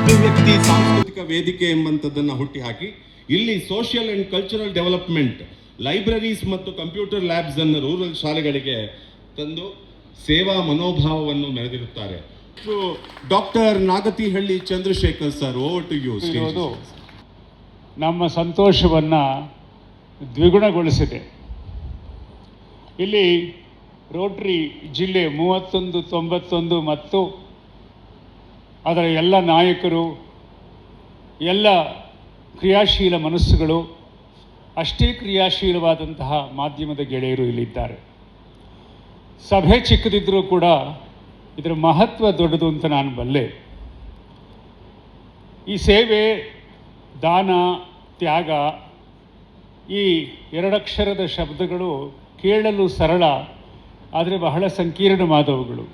ಅಭಿವ್ಯಕ್ತಿ ಸಾಂಸ್ಕೃತಿಕ ವೇದಿಕೆ ಎಂಬಂಥದ್ದನ್ನು ಹುಟ್ಟಿಹಾಕಿ ಇಲ್ಲಿ social and cultural development libraries ಮತ್ತು ಕಂಪ್ಯೂಟರ್ ಲ್ಯಾಬ್ಸ್ ಅನ್ನು ರೂರಲ್ ಶಾಲೆಗಳಿಗೆ ತಂದು ಸೇವಾ ಮನೋಭಾವವನ್ನು ಮೆರೆದಿರುತ್ತಾರೆ. Doctor Nagathihalli Chandrashekhar sir, over to you. ನಮ್ಮ ಸಂತೋಷವನ್ನು ದ್ವಿಗುಣಗೊಳಿಸಿದೆ. ಇಲ್ಲಿ ರೋಟರಿ ಜಿಲ್ಲೆ 3191 ಮತ್ತು ಅದರ ಎಲ್ಲ ನಾಯಕರು, ಎಲ್ಲ ಕ್ರಿಯಾಶೀಲ ಮನಸ್ಸುಗಳು, ಅಷ್ಟೇ ಕ್ರಿಯಾಶೀಲವಾದಂತಹ ಮಾಧ್ಯಮದ ಗೆಳೆಯರು ಇಲ್ಲಿದ್ದಾರೆ. ಸಭೆ ಚಿಕ್ಕದಿದ್ದರೂ ಕೂಡ ಇದರ ಮಹತ್ವ ದೊಡ್ಡದು ಅಂತ ನಾನು ಬಲ್ಲೆ. ಈ ಸೇವೆ, ದಾನ, ತ್ಯಾಗ, ಈ ಎರಡಕ್ಷರದ ಶಬ್ದಗಳು ಕೇಳಲು ಸರಳ, ಆದರೆ ಬಹಳ ಸಂಕೀರ್ಣವಾದವುಗಳು.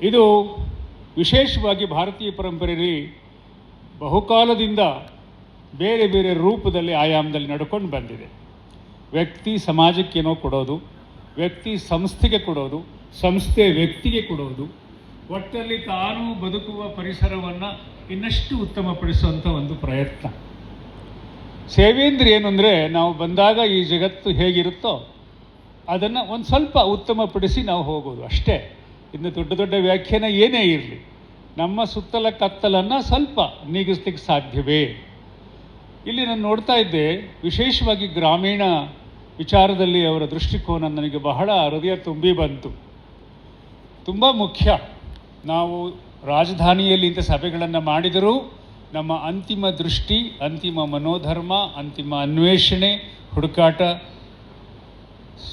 ಇದು ವಿಶೇಷವಾಗಿ ಭಾರತೀಯ ಪರಂಪರೆಯಲ್ಲಿ ಬಹುಕಾಲದಿಂದ ಬೇರೆ ಬೇರೆ ರೂಪದಲ್ಲಿ, ಆಯಾಮದಲ್ಲಿ ನಡ್ಕೊಂಡು ಬಂದಿದೆ. ವ್ಯಕ್ತಿ ಸಮಾಜಕ್ಕೇನೋ ಕೊಡೋದು, ವ್ಯಕ್ತಿ ಸಂಸ್ಥೆಗೆ ಕೊಡೋದು, ಸಂಸ್ಥೆ ವ್ಯಕ್ತಿಗೆ ಕೊಡೋದು, ಒಟ್ಟಲ್ಲಿ ತಾನು ಬದುಕುವ ಪರಿಸರವನ್ನು ಇನ್ನಷ್ಟು ಉತ್ತಮಪಡಿಸುವಂಥ ಒಂದು ಪ್ರಯತ್ನ. ಸೇವೆ ಅಂದರೆ ಏನು ಅಂದರೆ, ನಾವು ಬಂದಾಗ ಈ ಜಗತ್ತು ಹೇಗಿರುತ್ತೋ ಅದನ್ನು ಒಂದು ಸ್ವಲ್ಪ ಉತ್ತಮಪಡಿಸಿ ನಾವು ಹೋಗೋದು ಅಷ್ಟೇ. ಇನ್ನು ದೊಡ್ಡ ದೊಡ್ಡ ವ್ಯಾಖ್ಯಾನ ಏನೇ ಇರಲಿ, ನಮ್ಮ ಸುತ್ತಲ ಕತ್ತಲನ್ನು ಸ್ವಲ್ಪ ನೀಗಿಸ್ಲಿಕ್ಕೆ ಸಾಧ್ಯವೇ? ಇಲ್ಲಿ ನಾನು ನೋಡ್ತಾ ಇದ್ದೆ, ವಿಶೇಷವಾಗಿ ಗ್ರಾಮೀಣ ವಿಚಾರದಲ್ಲಿ ಅವರ ದೃಷ್ಟಿಕೋನ ನನಗೆ ಬಹಳ ಹೃದಯ ತುಂಬಿ ಬಂತು. ತುಂಬ ಮುಖ್ಯ. ನಾವು ರಾಜಧಾನಿಯಲ್ಲಿ ಇಂಥ ಸಭೆಗಳನ್ನು ಮಾಡಿದರೂ ನಮ್ಮ ಅಂತಿಮ ದೃಷ್ಟಿ, ಅಂತಿಮ ಮನೋಧರ್ಮ, ಅಂತಿಮ ಅನ್ವೇಷಣೆ, ಹುಡುಕಾಟ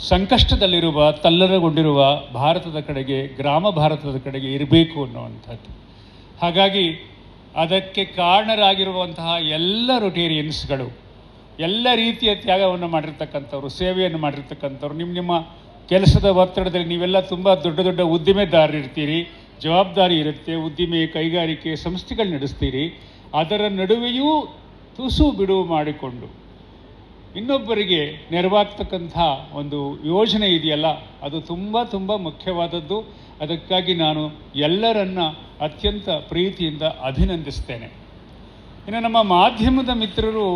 ಸಂಕಷ್ಟದಲ್ಲಿರುವ, ತಲ್ಲರಗೊಂಡಿರುವ ಭಾರತದ ಕಡೆಗೆ, ಗ್ರಾಮ ಭಾರತದ ಕಡೆಗೆ ಇರಬೇಕು ಅನ್ನುವಂಥದ್ದು. ಹಾಗಾಗಿ ಅದಕ್ಕೆ ಕಾರಣರಾಗಿರುವಂತಹ ಎಲ್ಲ ರೊಟೇರಿಯನ್ಸ್ಗಳು, ಎಲ್ಲ ರೀತಿಯ ತ್ಯಾಗವನ್ನು ಮಾಡಿರ್ತಕ್ಕಂಥವ್ರು, ಸೇವೆಯನ್ನು ಮಾಡಿರ್ತಕ್ಕಂಥವ್ರು, ನಿಮ್ಮ ಕೆಲಸದ ಒತ್ತಡದಲ್ಲಿ ನೀವೆಲ್ಲ ತುಂಬ ದೊಡ್ಡ ದೊಡ್ಡ ಉದ್ದಿಮೆದಾರರಿರ್ತೀರಿ, ಜವಾಬ್ದಾರಿ ಇರುತ್ತೆ, ಉದ್ದಿಮೆ, ಕೈಗಾರಿಕೆ, ಸಂಸ್ಥೆಗಳು ನಡೆಸ್ತೀರಿ. ಅದರ ನಡುವೆಯೂ ತುಸು ಬಿಡುವು ಮಾಡಿಕೊಂಡು ಇನ್ನೊಬ್ಬರಿಗೆ ನೆರವಾಗ್ತಕ್ಕಂಥ ಒಂದು ಯೋಜನೆ ಇದೆಯಲ್ಲ, ಅದು ತುಂಬ ತುಂಬ ಮುಖ್ಯವಾದದ್ದು. ಅದಕ್ಕಾಗಿ ನಾನು ಎಲ್ಲರನ್ನ ಅತ್ಯಂತ ಪ್ರೀತಿಯಿಂದ ಅಭಿನಂದಿಸ್ತೇನೆ. ಇನ್ನು ನಮ್ಮ ಮಾಧ್ಯಮದ ಮಿತ್ರರು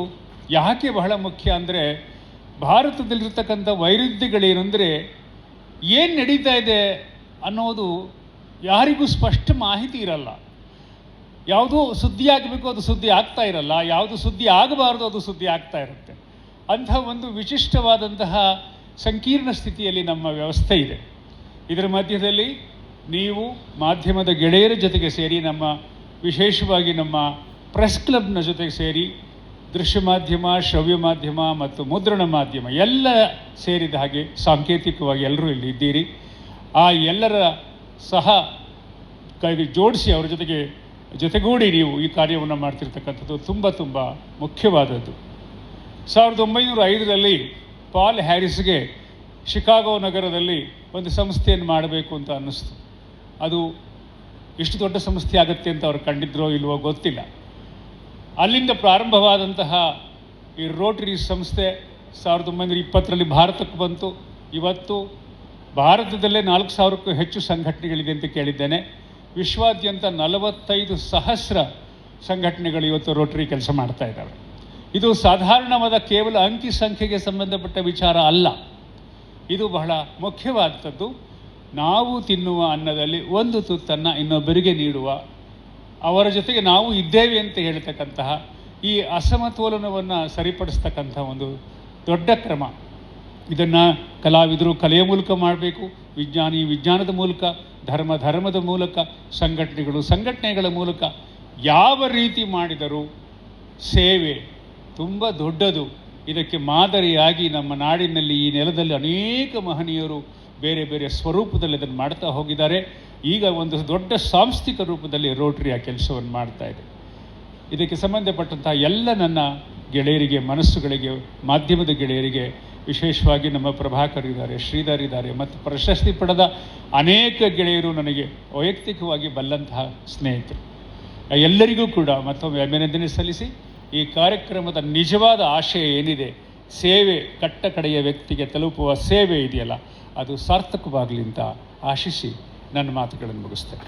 ಯಾಕೆ ಬಹಳ ಮುಖ್ಯ ಅಂದರೆ, ಭಾರತದಲ್ಲಿರ್ತಕ್ಕಂಥ ವೈರುಧ್ಯಗಳೇನೆಂದರೆ, ಏನು ನಡೀತಾ ಇದೆ ಅನ್ನೋದು ಯಾರಿಗೂ ಸ್ಪಷ್ಟ ಮಾಹಿತಿ ಇರಲ್ಲ. ಯಾವುದೋ ಸುದ್ದಿ ಆಗಬೇಕು, ಅದು ಸುದ್ದಿ ಆಗ್ತಾ ಇರಲ್ಲ. ಯಾವುದು ಸುದ್ದಿ ಆಗಬಾರ್ದು, ಅದು ಸುದ್ದಿ ಆಗ್ತಾ ಇರುತ್ತೆ. ಅಂಥ ಒಂದು ವಿಶಿಷ್ಟವಾದಂತಹ ಸಂಕೀರ್ಣ ಸ್ಥಿತಿಯಲ್ಲಿ ನಮ್ಮ ವ್ಯವಸ್ಥೆ ಇದೆ. ಇದರ ಮಧ್ಯದಲ್ಲಿ ನೀವು ಮಾಧ್ಯಮದ ಗೆಳೆಯರ ಜೊತೆಗೆ ಸೇರಿ, ನಮ್ಮ ವಿಶೇಷವಾಗಿ ನಮ್ಮ ಪ್ರೆಸ್ ಕ್ಲಬ್ನ ಜೊತೆಗೆ ಸೇರಿ, ದೃಶ್ಯ ಮಾಧ್ಯಮ, ಶ್ರವ್ಯ ಮಾಧ್ಯಮ ಮತ್ತು ಮುದ್ರಣ ಮಾಧ್ಯಮ ಎಲ್ಲ ಸೇರಿದ ಹಾಗೆ ಸಾಂಕೇತಿಕವಾಗಿ ಎಲ್ಲರೂ ಇಲ್ಲಿ ಇದ್ದೀರಿ. ಆ ಎಲ್ಲರ ಸಹ ಕೈಗೆ ಜೋಡಿಸಿ ಅವರ ಜೊತೆಗೂಡಿ ನೀವು ಈ ಕಾರ್ಯವನ್ನು ಮಾಡ್ತಿರ್ತಕ್ಕಂಥದ್ದು ತುಂಬ ತುಂಬ ಮುಖ್ಯವಾದದ್ದು. 1905ರಲ್ಲಿ ಪಾಲ್ ಹ್ಯಾರಿಸ್ಗೆ ಶಿಕಾಗೋ ನಗರದಲ್ಲಿ ಒಂದು ಸಂಸ್ಥೆಯನ್ನು ಮಾಡಬೇಕು ಅಂತ ಅನ್ನಿಸ್ತು. ಅದು ಇಷ್ಟು ದೊಡ್ಡ ಸಂಸ್ಥೆ ಆಗುತ್ತೆ ಅಂತ ಅವ್ರು ಕಂಡಿದ್ರೋ ಇಲ್ವೋ ಗೊತ್ತಿಲ್ಲ. ಅಲ್ಲಿಂದ ಪ್ರಾರಂಭವಾದಂತಹ ಈ ರೋಟರಿ ಸಂಸ್ಥೆ 1920ರಲ್ಲಿ ಭಾರತಕ್ಕೆ ಬಂತು. ಇವತ್ತು ಭಾರತದಲ್ಲೇ 4000ಕ್ಕೂ ಹೆಚ್ಚು ಸಂಘಟನೆಗಳಿದೆ ಅಂತ ಕೇಳಿದ್ದೇನೆ. ವಿಶ್ವಾದ್ಯಂತ 45,000 ಸಂಘಟನೆಗಳು ಇವತ್ತು ರೋಟರಿ ಕೆಲಸ ಮಾಡ್ತಾ ಇದ್ದಾವೆ. ಇದು ಸಾಧಾರಣವಾದ ಕೇವಲ ಅಂಕಿ ಸಂಖ್ಯೆಗೆ ಸಂಬಂಧಪಟ್ಟ ವಿಚಾರ ಅಲ್ಲ. ಇದು ಬಹಳ ಮುಖ್ಯವಾದದ್ದು. ನಾವು ತಿನ್ನುವ ಅನ್ನದಲ್ಲಿ ಒಂದು ತುತ್ತನ್ನು ಇನ್ನೊಬ್ಬರಿಗೆ ನೀಡುವ, ಅವರ ಜೊತೆಗೆ ನಾವು ಇದ್ದೇವೆ ಅಂತ ಹೇಳ್ತಕ್ಕಂತಹ ಈ ಅಸಮತೋಲನವನ್ನು ಸರಿಪಡಿಸ್ತಕ್ಕಂಥ ಒಂದು ದೊಡ್ಡ ಕ್ರಮ. ಇದನ್ನು ಕಲಾವಿದರು ಕಲೆಯ ಮೂಲಕ ಮಾಡಬೇಕು, ವಿಜ್ಞಾನದ ಮೂಲಕ, ಧರ್ಮದ ಮೂಲಕ, ಸಂಘಟನೆಗಳ ಮೂಲಕ ಯಾವ ರೀತಿ ಮಾಡಿದರೂ ಸೇವೆ ತುಂಬ ದೊಡ್ಡದು. ಇದಕ್ಕೆ ಮಾದರಿಯಾಗಿ ನಮ್ಮ ನಾಡಿನಲ್ಲಿ, ಈ ನೆಲದಲ್ಲಿ ಅನೇಕ ಮಹನೀಯರು ಬೇರೆ ಬೇರೆ ಸ್ವರೂಪದಲ್ಲಿ ಅದನ್ನು ಮಾಡ್ತಾ ಹೋಗಿದ್ದಾರೆ. ಈಗ ಒಂದು ದೊಡ್ಡ ಸಾಂಸ್ಥಿಕ ರೂಪದಲ್ಲಿ ರೋಟರಿ ಆ ಕೆಲಸವನ್ನು ಮಾಡ್ತಾ ಇದೆ. ಇದಕ್ಕೆ ಸಂಬಂಧಪಟ್ಟಂತಹ ಎಲ್ಲ ನನ್ನ ಗೆಳೆಯರಿಗೆ, ಮನಸ್ಸುಗಳಿಗೆ, ಮಾಧ್ಯಮದ ಗೆಳೆಯರಿಗೆ, ವಿಶೇಷವಾಗಿ ನಮ್ಮ ಪ್ರಭಾಕರ್ ಇದ್ದಾರೆ, ಶ್ರೀಧರ್ ಇದ್ದಾರೆ, ಮತ್ತು ಪ್ರಶಸ್ತಿ ಪಡೆದ ಅನೇಕ ಗೆಳೆಯರು ನನಗೆ ವೈಯಕ್ತಿಕವಾಗಿ ಬಲ್ಲಂತಹ ಸ್ನೇಹಿತರು, ಎಲ್ಲರಿಗೂ ಕೂಡ ಮತ್ತೊಮ್ಮೆ ಅಭಿನಂದನೆ ಸಲ್ಲಿಸಿ, ಈ ಕಾರ್ಯಕ್ರಮದ ನಿಜವಾದ ಆಶಯ ಏನಿದೆ, ಸೇವೆ, ಕಟ್ಟ ಕಡೆಯ ವ್ಯಕ್ತಿಗೆ ತಲುಪುವ ಸೇವೆ ಇದೆಯಲ್ಲ, ಅದು ಸಾರ್ಥಕವಾಗಲಿ ಅಂತ ಆಶಿಸಿ ನನ್ನ ಮಾತುಗಳನ್ನು ಮುಗಿಸ್ತೇನೆ.